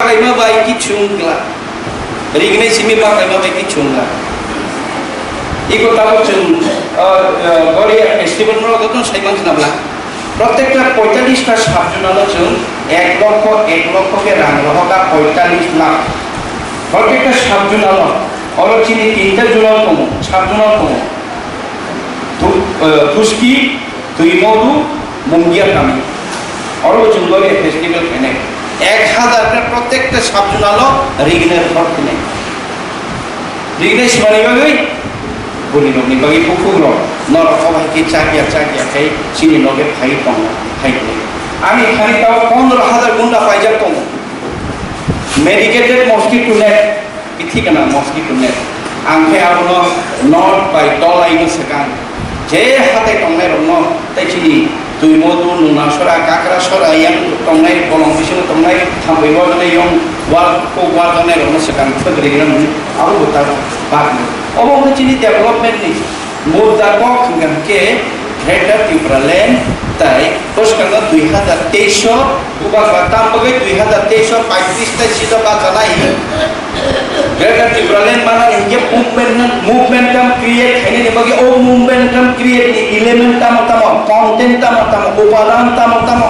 baklay mabai ki chungla rignai simi baklay mabai ki chungla iko tabo chung Goria festival no dotun saimang nabla প্রত্যেকটা 45টা সাবজন আলোচন 1 লক্ষকে run রহকা 45 lakh প্রত্যেকটা সাবজন আলো অলোচিনি তিনটা জুলাল কম সাবজন কম তুস্কি দুই মধু মুঙ্গিয়া কামি অলোচন Garia festival কেনে 1000 টা প্রত্যেকটা সাবজন আলো রিগনের ফর কেনে রিগনের সীমানি বাগৈ buli nong ni bagi buku lo nor kawai ki cakia kai sini noge phai tong phai ni ami khani taw 15000 gunda paijak tong medicated mosquito net ithi kana mosquito net angke abono not by dollar ino sekan je hate tong nai rono tai chini tui modu nuna sora kakra sora yang tong nai bolong bisu tong nai thambai wa nai yong wal ko wa nai rono sekan thagri na mun aru botar bak obong chini development ni mudar ko khungan ke greater Tibraland tai toskana 2023 buka batam bagai 2023 tai sida ba janai greater Tibraland mana ye movement kam create haine ni bagi o movement kam create ni element tamo content tamo upadan tamo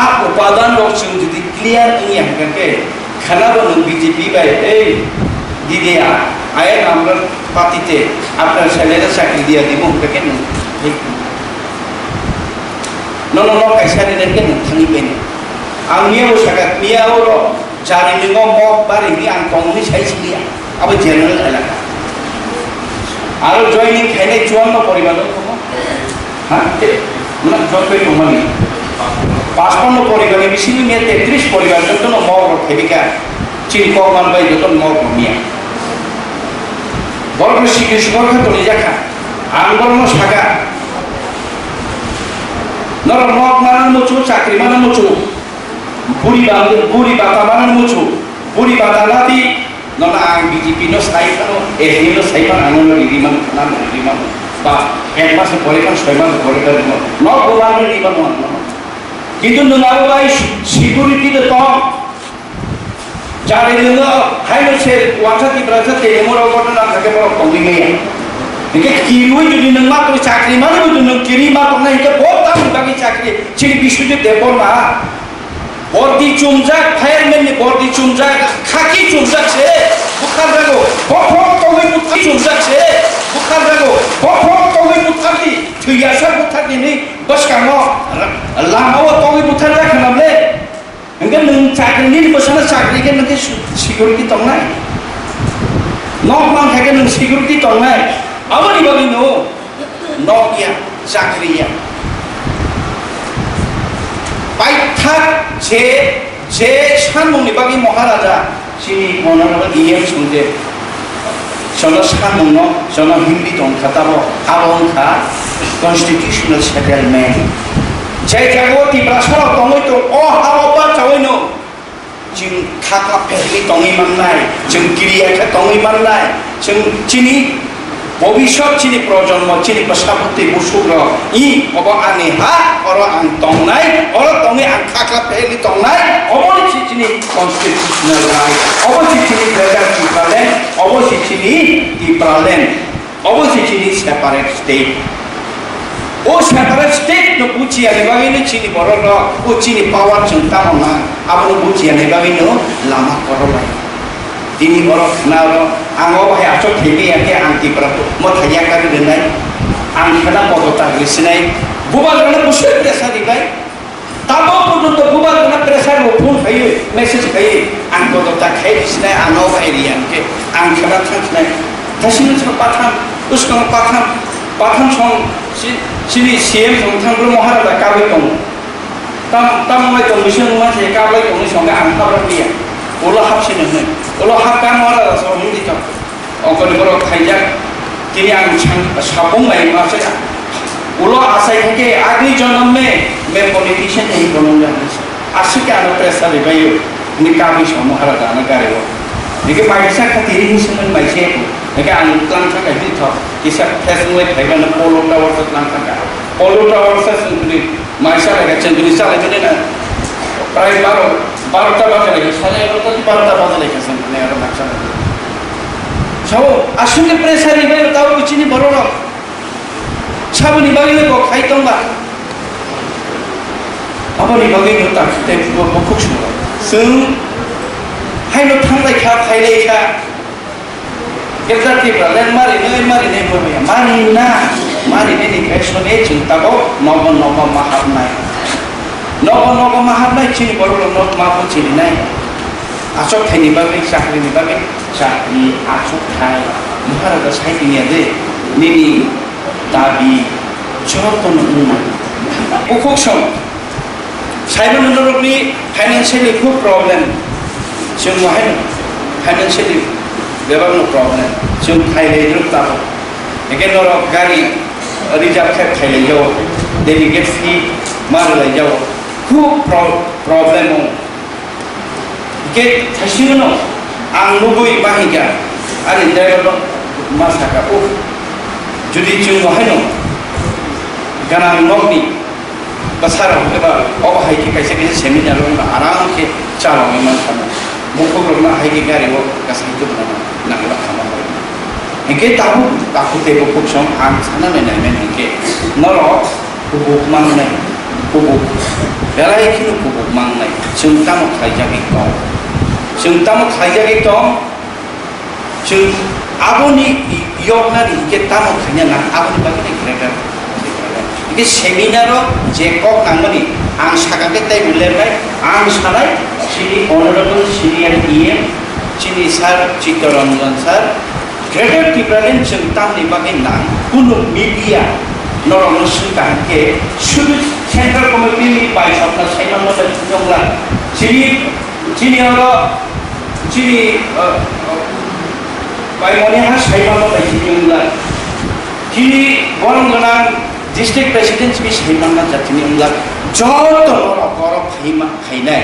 a upadan lok chung jodi clear ni hamkan ke khana ba BJP bai ei দিদিয়া আয় আমরা পাতিতে আপনার ছেলেরা চাকরি দিয়া দিব কেন নন কাইসারিদের কেন Thani পেনে আমিও সাকাত মিয়াও জারিমিং মক বাড়ি আন কমনি সাইছিলিয়া আবার জেনারেল এলাকা আর জয়নিং খাইলে 54 পরিবার হ্যাঁ না যতই কমানি 55 পরিবারে বেশি নিয়ে 33 পরিবার যত মক খেবিকা চিন কমান বাই যত মক মিয়া বড় শিক্ষিত সুবর্ণ তো নিজাখা আন্দোলন শাখা নর মক মানান মুচু চাকরি মানান মুচু বুড়ি বাতা মানান মুচু বুড়ি বাতা নাতি ননা আং BJP no সাইফানো এসনি no Saifan আঙ্গন Riman নাম রিমান বা এক মাসে পরে কান 6 মাস পরে কান ন গোলাম রিমান কিন্তু ননাও বাই সিকিউরিটি তো Jari nungo hayo se wajah berasa temu orang orang nak kerja orang kongsi ni. Ini kiri jadi nunggu tu cakri mana tu nunggu kiri mana tu itu botam bagi cakri. Ciri bisu je depon mah. Bordi cumjak, fireman ni bordi cumjak, kaki cumjak se, bukan ragu. Bopok kongsi bukan cumjak se, bukan ragu. Bopok kongsi bukan di, tuyasa bukan ini. Bos kamu lama kongsi bukan dah kenal le. Enggak cakri ni bersama cakri kan nanti security tonggai, nok mang kan nanti security tonggai, apa ni bagi no, nok ya cakri ya, baik thak je sanmung ni bagi Maharaja, sini mana nama dia sunde, soalnya sanmung no, soalnya Hindi tong kata bo, awang kha constitutional settlement. Jai Jagoti Brasara tongai to oh hawa chawai no jing khaka pheli tongai mannai jing kiriya kha tongai mannai jing chini bobishot chini projonmo chini pasapati busugro I obo ani ha oro an tongnai oro tongai an khaka pheli tongnai obo chini constitutional right obo chini greater Tibraland obo chini Tibraland obo chini separate state o separate state no buci ane bagi no chini borok no o chini power cinta mana apa no buci ane bagi no lama korolai dini borok na no ango bahaya acok hebi ake anti prato mo thaya kari denai ang kana bogota grisnai bubal kana busuk desa dikai tabo purunto bubal kana pressure o phone khai message khai ang bogota khai grisnai ango area ke ang kana thasnai thasin chho patham usko patham song sini CM Tangguh Maharaja kawe tong tam mai tong mission ma se kawe tong song ga angka berapa ya ulah hap sini ne ulah hap kan Maharaja so hindi to ongko ni boro khaijak kini ang sabung mai ma se ulah asai ke agni janam me politician nahi banunga asik ana pressure le bayo ni kawe so Maharaja na karebo Jika paisa katiri ni semen paisa itu, jika anu langkah kaji thọ, kisah fesmui thailand polo tower se langkah, polo tower se sendiri, maisa lagi sendiri salah jadi na, প্রায় 12টা বাজে লেগেছে, 11:30 12টা বাজে লেগেছে মানে আরো বাচ্চা সব আসলে প্রেসার ইবাই তাও চিনি বড় না সাবনি বাগি হইব খাইতাম না আবারই বাগি হতা তাই খুব সুন্দর जों हायनो थांलायखा फायलायखा गेजेरथिफ्रालाय मारैनो मोबाया मारिना मारिनायनिफ्राय सने चिंताखौ नग माहाबनाय चिनि बर'ल' मा बुजिनाय आसखायनि बागै साख्रिनि बागै साख्रि आसखाय महाराजा साहित्यनिया दे निनि दाबि जतन बुखुक सम साइमन नरकनि फाइनान्शियली खूब प्रब्लेम जों महाय फाइनान्शियली गोबां प्रब्लेम जों थाइलाय दाबो एके नरक गारि रिजार्भ खेब थाइलायाव डेलिगेट फी मारलायाव खूब प्रब्लेम के थाइसिनो आं लुबै बाहिगा आरो ड्राइभार मासाका जुदि जों महाय गानां नकनि बासाराव एबा हाइके कैसे सेमिनार आराम के चालाव मान खाना मुखग्रबना हाइके गारियाव गासै दुखना नांला खालामो इनके ताकुते बुक सम आं साना नायनाय इनके नरक बुक मांगनाय बुक बेलायखिनो बुक मांगनाय जों तामो खायजागै दं जों तामो खायजागै दं जों आबोनि यगनानि इनके तामो खायना ना आबोनि बागै ग्रेटार इनके सेमिनारो जे कक नांगोनि आं सागाके ताइ बुलेरनाय आं सानाय चिनि अनरेबल सिनियर इएम चिनि सार चित्तरंजन सार ग्रेटर टिप्रालेन जों तामनि बागै ना कुनु मीडिया नरनो सुकाके सुदु सेंट्रल कमिटि बायसपना साइमानो दंला चिनि बायमनि हा साइमानो बायसिला चिनि बरंगना डिस्ट्रिक्ट प्रेसिडेंट भी साइमाना जातिनि उनला जत बर खाइनाय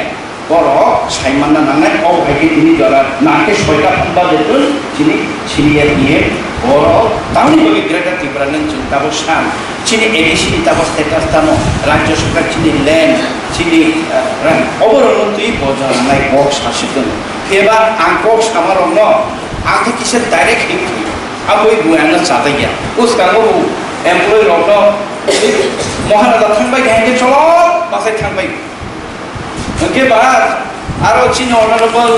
बर साइमाना नांनाय अ हाइके दिनि द्वारा नाके 6टा फंबा जेतुन चिनि सिनियर इए बर तावनि बगे ग्रेटर टिप्रालेन जों दाबो सान चिनि एडिसि दाबो स्टेटास दानो राज्य सरकार चिनि लैंड चिनि अबरनो तुइ बजारनाय बक्स सासिदों फेबा आं बक्स सामारनो आंथे किसे डाइरेक्ट हिट आबै गुयाना जादाया उसकांगो एमप्लय रौनो महाराजा थांबाय गायके चलो माखाय थांबाय ओके बा आरो चिनि अनरेबल